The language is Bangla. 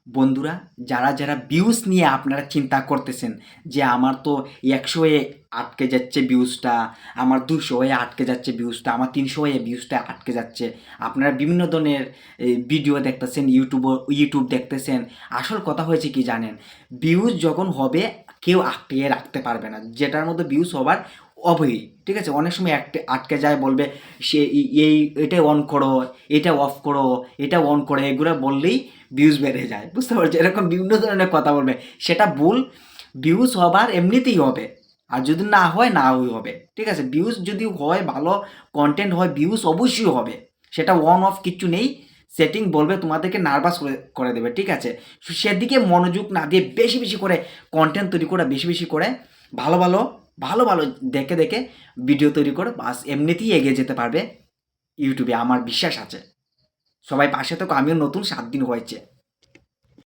বন্ধুরা, যারা যারা ভিউজ নিয়ে আপনারা চিন্তা করতেছেন যে আমার তো 100 হয়ে আটকে যাচ্ছে ভিউজটা, আমার 200 হয়ে আটকে যাচ্ছে ভিউজটা, আমার 300 হয়ে ভিউজটা আটকে যাচ্ছে। আপনারা বিভিন্ন ধরনের ভিডিও দেখতেছেন, ইউটিউব দেখতেছেন। আসল কথা হয়েছে কি জানেন, ভিউজ যখন হবে কেউ আটকে রাখতে পারবে না, যেটার মধ্যে ভিউজ হবার হবেই। ঠিক আছে, অনেক সময় আটকে যায়, বলবে সে এই এটা অন করো, এটা অফ করো, এটা অন করো, এগুলো বললেই ভিউজ বেড়ে যায়। বুঝতে পারছি, এরকম বিভিন্ন ধরনের কথা বলবে, সেটা ভুল। ভিউজ হবার এমনিতেই হবে, আর যদি না হয় নাও হবে। ঠিক আছে, ভিউজ যদি হয়, ভালো কন্টেন্ট হয়, ভিউজ অবশ্যই হবে। সেটা অন অফ কিচ্ছু নেই, সেটিং বলবে তোমাদেরকে নার্ভাস করে দেবে। ঠিক আছে, সেদিকে মনোযোগ না দিয়ে বেশি বেশি করে কন্টেন্ট তৈরি করে, বেশি বেশি করে ভালো ভালো ভালো ভালো দেখে দেখে ভিডিও তৈরি করে, বাস এমনিতেই এগিয়ে যেতে পারবে ইউটিউবে, আমার বিশ্বাস আছে। সবাই পাশে থাকো, আমিও নতুন 7 দিন হয়েছে।